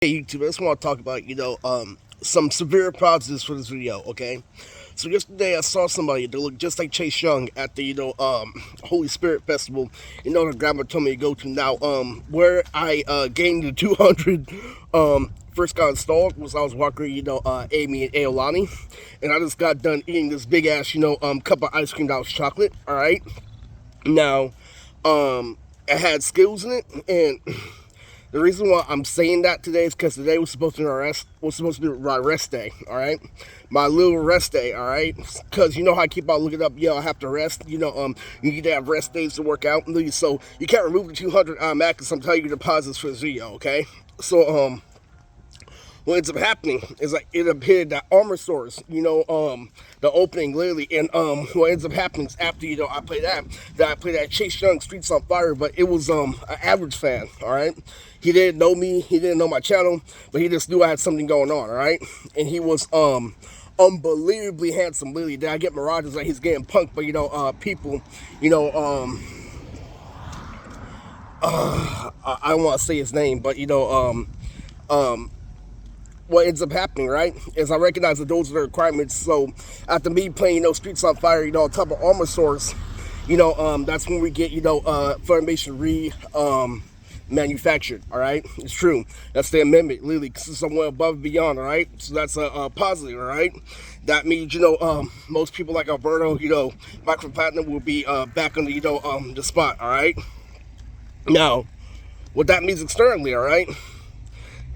Hey YouTube, I just want to talk about, some severe positives for this video, okay? So yesterday I saw somebody that looked just like Chase Young at the, Holy Spirit Festival, the grandma told me to go to now, where I, gained the 200, first got installed was I was walking, Amy and Aolani, and I just got done eating this big ass, cup of ice cream that was chocolate, alright? Now, it had skills in it, and the reason why I'm saying that today is because today was supposed to be my rest day, all right? My little rest day, all right? Because you know how I keep on looking up, I have to rest. You need to have rest days to work out. So you can't remove the 200 automatic because I'm telling you the positives for this video, okay? So, what ends up happening is like it appeared that Armor Source, the opening literally, and what ends up happening is after I play that Chase Young Streets on Fire, but it was an average fan, all right. He didn't know me, he didn't know my channel, but he just knew I had something going on, all right. And he was unbelievably handsome. Literally, did I get mirages like he's getting punked, but people, I don't want to say his name, but what ends up happening, right, is I recognize that those are the requirements. So after me playing, Streets on Fire, on top of Armor Source, that's when we get, Formation manufactured, all right? It's true. That's the amendment, literally, somewhere above and beyond, all right? So that's a positive, all right? That means, most people like Alberto, Michael Platinum will be back on the spot, all right? Now, what that means externally, all right,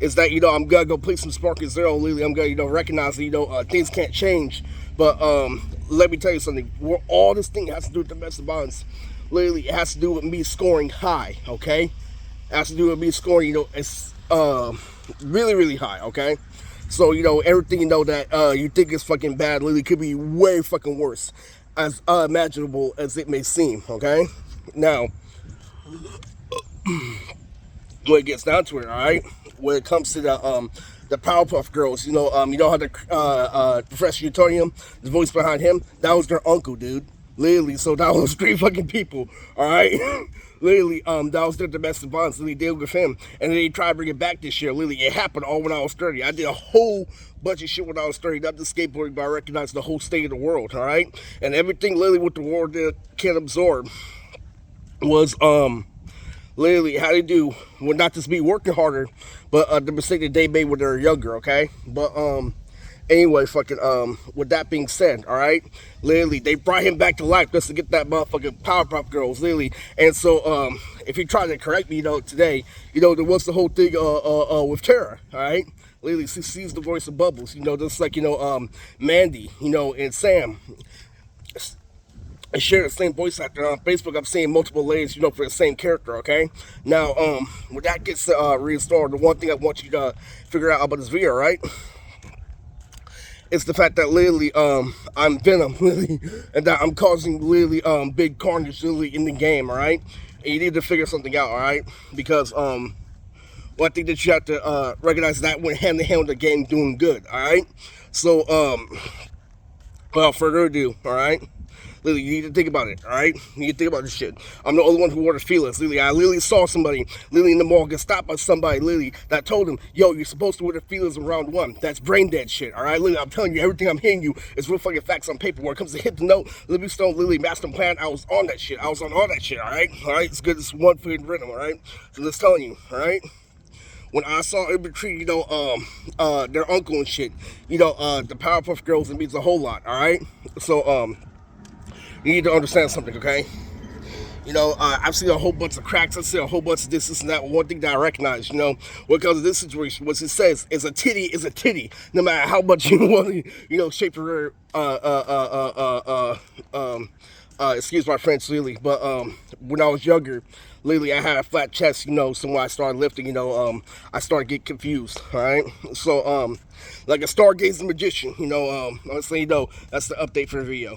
is that I'm gonna go play some Sparking Zero. Literally, I'm gonna recognize that things can't change. But let me tell you something. All this thing has to do with domestic violence. Literally, it has to do with me scoring high. Okay, it has to do with me scoring. It's really really high. Okay, so everything that you think is fucking bad literally could be way fucking worse, as unimaginable as it may seem. Okay, now when it gets down to it, all right, when it comes to the Powerpuff Girls, you know how the Professor Utonium, the voice behind him, that was their uncle, dude. Literally, so that was three fucking people, all right. Literally, that was their domestic violence. Literally deal with him, and then they tried to bring it back this year. Literally, it happened all when I was 30. I did a whole bunch of shit when I was 30, not just skateboarding, but I recognized the whole state of the world, all right, and everything literally what the world can absorb was literally how they do would not just be working harder, but the mistake that they made when they were younger, okay? But anyway, fucking with that being said, all right, literally they brought him back to life just to get that motherfucking Powerpuff Girls, literally. And so if you try to correct me, today, there was the whole thing with Tara, all right? Literally, she sees the voice of Bubbles, just like Mandy, and Sam. I share the same voice actor on Facebook. I'm seeing multiple layers, for the same character, okay? Now, when that gets reinstalled, the one thing I want you to figure out about this video, right? It's the fact that literally, I'm Venom, literally, and that I'm causing literally, big carnage literally in the game, all right? And you need to figure something out, all right? Because, one thing that you have to recognize that went hand in hand with the game doing good, all right? So, without further ado, all right? Lily, you need to think about it, all right? You need to think about this shit. I'm the only one who wore the feelers. Lily, I literally saw somebody, literally in the mall, get stopped by somebody, literally, that told him, yo, you're supposed to wear the feelers in round one. That's brain dead shit, all right? Lily, I'm telling you, everything I'm hitting you is real fucking facts on paper. When it comes to hit the note, Libby Stone, Lily, Master Plan, I was on that shit. I was on all that shit, all right? All right? It's good. It's one fucking rhythm, all right? So just telling you, all right? When I saw in between, their uncle and shit, the Powerpuff Girls, it means a whole lot, all right? So, you need to understand something, okay? I've seen a whole bunch of cracks. I've seen a whole bunch of this and that. One thing that I recognize, when it comes to this situation, what it says is a titty is a titty, no matter how much you want to, shape your, excuse my French, literally, but, when I was younger, literally, I had a flat chest, so when I started lifting, I started getting confused, all right? So, like a stargazing magician, honestly, that's the update for the video.